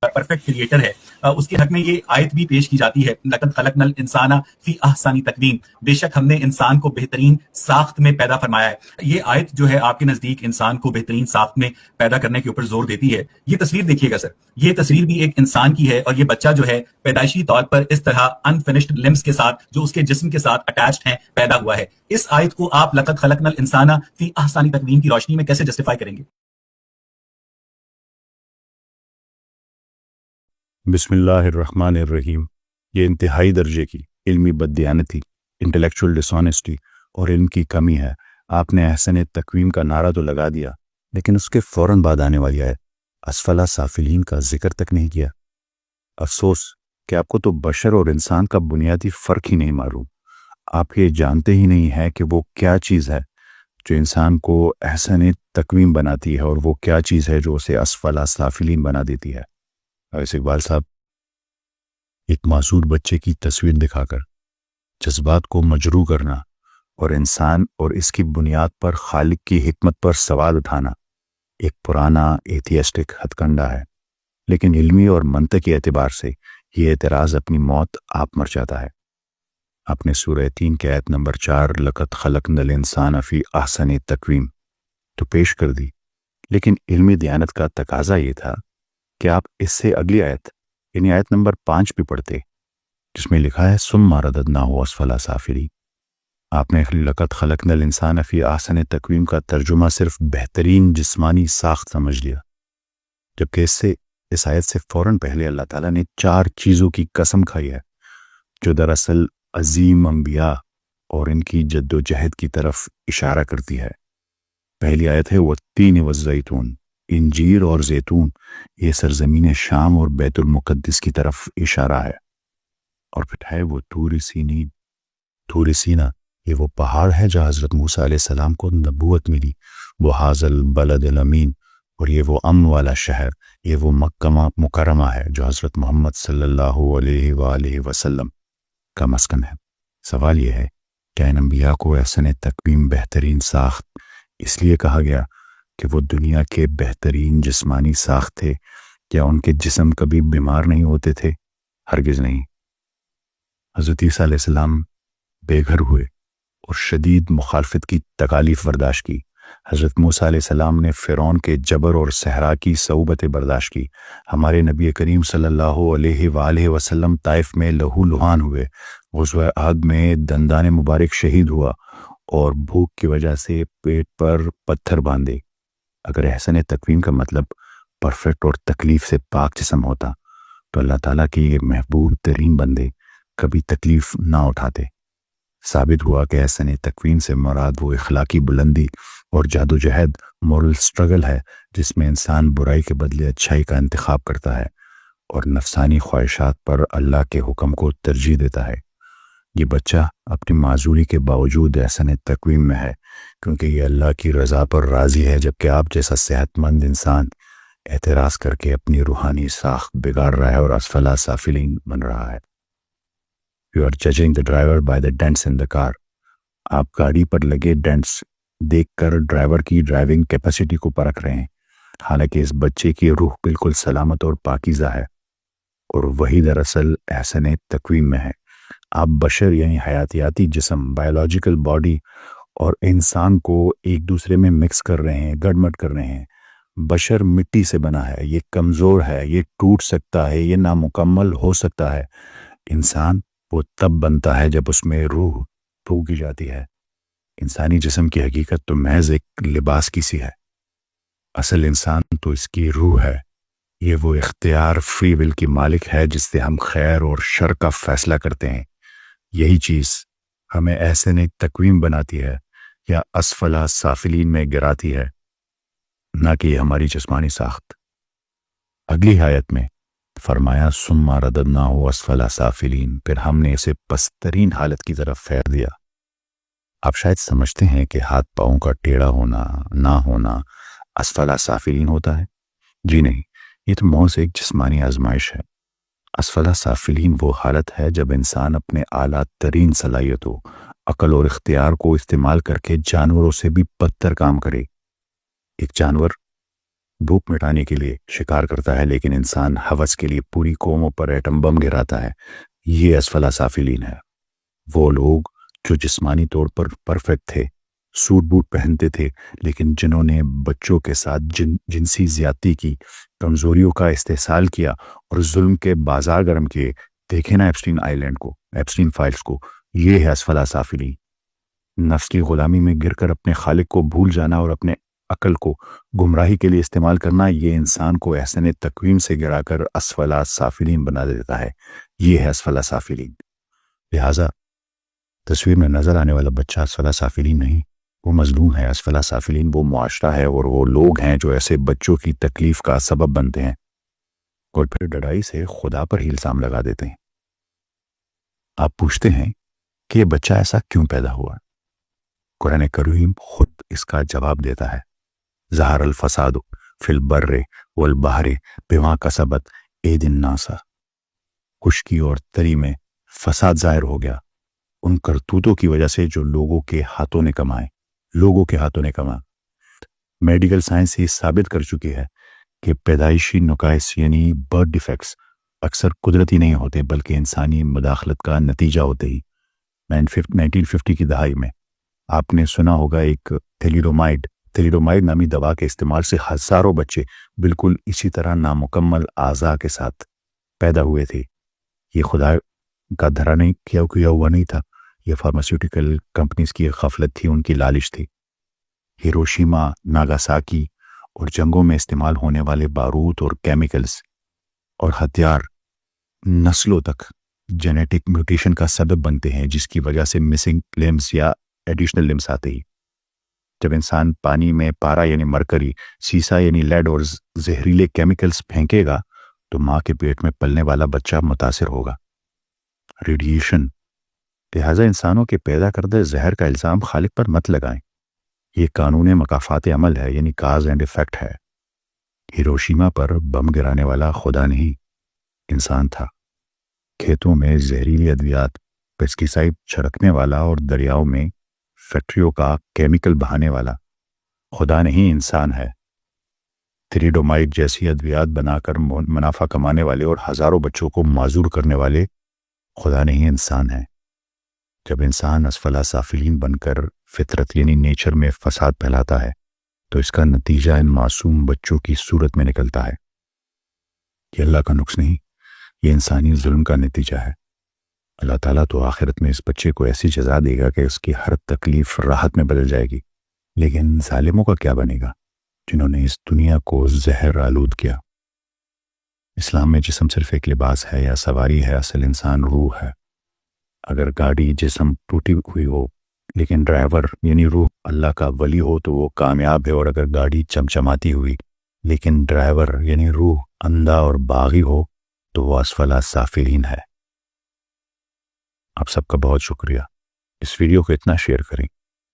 Perfect creator है, उसके हक में ये आयत भी पेश की जाती है, लक़द खलक़नल इंसाना फी अहसनी तक़वीम, बेशक हमने इंसान को बेहतरीन साख्त में पैदा फरमाया है। ये आयत जो है आपके नज़दीक इंसान को बेहतरीन साख्त में पैदा करने के ऊपर जोर देती है। ये तस्वीर देखिएगा सर, ये तस्वीर भी एक इंसान की है और ये बच्चा जो है पैदाइशी तौर पर इस तरह अनफिनिश्ड लिम्स के साथ जो उसके जिस्म के साथ अटैच्ड हैं पैदा हुआ है। इस आयत को आप लक़द खलक़नल इंसाना फी अहसनी तक़वीम की रोशनी में कैसे जस्टिफाई करेंगे? बिस्मिल्लाहिर्रहमानिर्रहीम। ये इंतहाई दर्जे की इल्मी बददियानती, इंटेलेक्चुअल डिसऑनेस्टी और इल्म की कमी है। आपने अहसन तकवीम का नारा तो लगा दिया, लेकिन उसके फ़ौरन बाद आने वाली आयत असफला साफिलीन का जिक्र तक नहीं किया। अफसोस कि आपको तो बशर और इंसान का बुनियादी फ़र्क ही नहीं मालूम। आप ये जानते ही नहीं हैं कि वो क्या चीज़ है जो इंसान को अहसन तकवीम बनाती है और वो क्या चीज़ है जो उसे असफला साफिलीन बना देती है। वैसे इकबाल साहब, एक मासूर बच्चे की तस्वीर दिखाकर जज्बात को मजरू करना और इंसान और इसकी बुनियाद पर खालिक की हिकमत पर सवाल उठाना एक पुराना एथियस्टिक हथकंडा है, लेकिन इल्मी और मंतकी एतबार से ये एतराज़ अपनी मौत आप मर जाता है। आपने सूरह 3 के आयत नंबर 4 लक़द खलक़नल इंसान फ़ी अहसनी तक़वीम तो पेश कर दी, लेकिन इल्मी दियानत का तकाजा ये था कि आप इससे अगली आयत यानी आयत नंबर 5 भी पढ़ते, जिसमें लिखा है सुम्मा रददनाहु अस्फला साफिलीन। आपने लक़द खलक़नल इंसान फ़ी अहसनी तक़वीम का तर्जुमा सिर्फ बेहतरीन जिस्मानी साख्त समझ लिया, जबकि इस आयत से फ़ौरन पहले अल्लाह ताला ने 4 चीज़ों की कसम खाई है जो दरअसल अजीम अंबिया और इनकी जद्दोजहद की तरफ इशारा करती है। पहली आयत है वो तीन व ज़ैतून, इंजीर और जैतून, ये सरजमीन शाम और बैतुल मुक़द्दिस की तरफ इशारा है। और फिर है वो तूर सीना, ये वो पहाड़ है जहाँ हज़रत मूसा अलैहिस्सलाम को नबूवत मिली, वो हाज़ल बलदिल अमीन, और ये वो अमन वाला शहर, ये वो मक्का मुकर्रमा है जो हज़रत मोहम्मद सल्लल्लाहु अलैहि वसल्लम का मस्कन है। सवाल ये है कि इन अंबिया को अहसन तकवीम बेहतरीन साख्त इसलिए कहा गया कि वो दुनिया के बेहतरीन जिस्मानी साख्त थे? क्या उनके जिस्म कभी बीमार नहीं होते थे? हरगिज़ नहीं। हज़रत ईसा अलैहिस्सलाम बेघर हुए और शदीद मुखालफत की तकालीफ बर्दाश्त की। हज़रत मूसा अलैहिस्सलाम ने फ़िरौन के जबर और सहरा की सऊबतें बर्दाश्त की। हमारे नबी करीम सल्लल्लाहु अलैहि वसल्लम ताइफ में लहू लुहान हुए, ग़ज़वा अहद में दंदान मुबारक शहीद हुआ और भूख की वजह से पेट पर पत्थर बांधे। अगर अहसन तकवीम का मतलब परफेक्ट और तकलीफ से पाक जिस्म होता तो अल्लाह ताला के ये महबूब तरीन बंदे कभी तकलीफ ना उठाते। साबित हुआ कि अहसन तकवीम से मुराद वो इखलाकी बुलंदी और जादोजहद मोरल स्ट्रगल है जिसमें इंसान बुराई के बदले अच्छाई का इंतखाब करता है और नफसानी ख्वाहिशात पर अल्लाह के हुक्म को तरजीह देता है। ये बच्चा अपनी माजूरी के बावजूद अहसन तकवीम में है क्योंकि ये अल्लाह की रज़ा पर राज़ी है, जबकि आप जैसा सेहतमंद इंसान एतराज़ करके अपनी रूहानी साख्त बिगाड़ रहा है और असफला साफिलीन बन रहा है। You are judging the driver by the dents in the car. आप गाड़ी पर लगे डेंट्स देखकर ड्राइवर की ड्राइविंग कैपेसिटी को परख रहे हैं, हालांकि इस बच्चे की रूह बिल्कुल सलामत और पाकीज़ा है और वही दरअसल अहसन तकवीम में है। आप बशर यानी हयातियाती जिस्म, बायोलॉजिकल बॉडी और इंसान को एक दूसरे में मिक्स कर रहे हैं, गड़मड़ कर रहे हैं। बशर मिट्टी से बना है, ये कमज़ोर है, ये टूट सकता है, ये नामुकम्मल हो सकता है। इंसान वो तब बनता है जब उसमें रूह फूंकी जाती है। इंसानी जिस्म की हकीकत तो महज एक लिबास की सी है, असल इंसान तो इसकी रूह है। ये वो इख्तियार फ्री विल की मालिक है जिससे हम खैर और शर का फैसला करते हैं। यही चीज़ हमें अहसन तकवीम बनाती है या असफला साफिलीन में गिराती है, ना कि हमारी जिस्मानी साख्त। अगली आयत में फरमाया सुम्मा रददनाहु असफला साफिलीन, फिर हमने इसे पस्तरीन हालत की तरफ फेर दिया। आप शायद समझते हैं कि हाथ पाँव का टेढ़ा होना ना होना असफला साफिलीन होता है। जी नहीं, ये तो मौज एक जिस्मानी आजमाइश है। असफला साफिलीन वो हालत है जब इंसान अपने आला तरीन सलाहियतों, अकल और इख्तियार को इस्तेमाल करके जानवरों से भी बदतर काम करे। एक जानवर بھوک مٹانے کے لیے شکار کرتا ہے، لیکن انسان ہوس کے لیے پوری قوموں پر ایٹم بم گراتا ہے۔ یہ اسفل سافلین ہے۔ وہ لوگ جو جسمانی طور پر پرفیکٹ تھے، سوٹ بوٹ پہنتے تھے، لیکن جنہوں نے بچوں کے ساتھ جنسی زیادتی کی، کمزوریوں کا استحصال کیا اور ظلم کے بازار گرم کیے۔ دیکھیں نا ایپسٹین آئی لینڈ کو، ایپسٹین فائلز کو، یہ ہے اسفل سافلین۔ نفس کی غلامی میں گر کر اپنے خالق کو بھول جانا اور اپنے عقل کو گمراہی کے لیے استعمال کرنا، یہ انسان کو احسن تقویم سے گرا کر اسفل سافلین بنا دیتا ہے۔ یہ ہے اسفل سافلین۔ لہٰذا تصویر میں نظر آنے والا بچہ اسفل سافلین نہیں، وہ مظلوم ہے۔ اسفل سافلین وہ معاشرہ ہے اور وہ لوگ ہیں جو ایسے بچوں کی تکلیف کا سبب بنتے ہیں اور پھر ڈڑائی سے خدا پر ہی الزام لگا دیتے ہیں۔ آپ پوچھتے ہیں کہ یہ بچہ ایسا کیوں پیدا ہوا؟ قرآن کریم خود اس کا جواب دیتا ہے۔ ظہر الفساد فی البر والبحر بما کسبت ایدی الناس۔ خشکی اور تری میں فساد ظاہر ہو گیا ان کرتوتوں کی وجہ سے جو لوگوں کے ہاتھوں نے کمائے۔ میڈیکل سائنس یہ ثابت کر چکی ہے کہ پیدائشی نقائص یعنی برتھ ڈیفیکٹس اکثر قدرتی نہیں ہوتے بلکہ انسانی مداخلت کا نتیجہ ہوتے ہی۔ 1950 کی دہائی میں آپ نے سنا ہوگا ایک تھیلیڈومائڈ نامی دوا کے استعمال سے ہزاروں بچے بالکل اسی طرح نامکمل اعضاء کے ساتھ پیدا ہوئے تھے۔ یہ خدا کا دھرا نہیں کیا ہوا نہیں تھا، یہ فارماسیوٹیکل کمپنیز کی غفلت تھی، ان کی لالچ تھی۔ ہیروشیما، ناگاساکی اور جنگوں میں استعمال ہونے والے بارود اور کیمیکلز اور ہتھیار نسلوں تک جینیٹک میوٹیشن کا سبب بنتے ہیں، جس کی وجہ سے مسنگ لمز یا ایڈیشنل لمز آتے ہی۔ جب انسان پانی میں پارا یعنی مرکری، سیسا یعنی لیڈ اور زہریلے کیمیکلز پھینکے گا تو ماں کے پیٹ میں پلنے والا بچہ متاثر ہوگا۔ ریڈیشن۔ لہٰذا انسانوں کے پیدا کردہ زہر کا الزام خالق پر مت لگائیں۔ یہ قانون مکافات عمل ہے، یعنی کاز اینڈ ایفیکٹ ہے۔ ہیروشیما پر بم گرانے والا خدا نہیں، انسان تھا۔ کھیتوں میں زہریلی ادویات، پیسٹیسائڈ چھڑکنے والا اور دریاؤں میں فیکٹریوں کا کیمیکل بہانے والا خدا نہیں، انسان ہے۔ تھیلیڈومائڈ جیسی ادویات بنا کر منافع کمانے والے اور ہزاروں بچوں کو معذور کرنے والے خدا نہیں، انسان ہے۔ جب انسان اسفل سافلین بن کر فطرت یعنی نیچر میں فساد پھیلاتا ہے تو اس کا نتیجہ ان معصوم بچوں کی صورت میں نکلتا ہے۔ یہ اللہ کا نقص نہیں، یہ انسانی ظلم کا نتیجہ ہے۔ اللہ تعالیٰ تو آخرت میں اس بچے کو ایسی جزا دے گا کہ اس کی ہر تکلیف راحت میں بدل جائے گی، لیکن ظالموں کا کیا بنے گا جنہوں نے اس دنیا کو زہر آلود کیا؟ اسلام میں جسم صرف ایک لباس ہے یا سواری ہے، اصل انسان روح ہے۔ اگر گاڑی جسم ٹوٹی ہوئی ہو لیکن ڈرائیور یعنی روح اللہ کا ولی ہو تو وہ کامیاب ہے، اور اگر گاڑی چمچماتی ہوئی لیکن ڈرائیور یعنی روح اندھا اور باغی ہو تو وہ اسفل سافلین ہے۔ آپ سب کا بہت شکریہ۔ اس ویڈیو کو اتنا شیئر کریں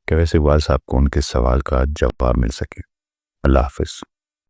کہ ویسے والد صاحب کو ان کے سوال کا جواب مل سکے۔ اللہ حافظ۔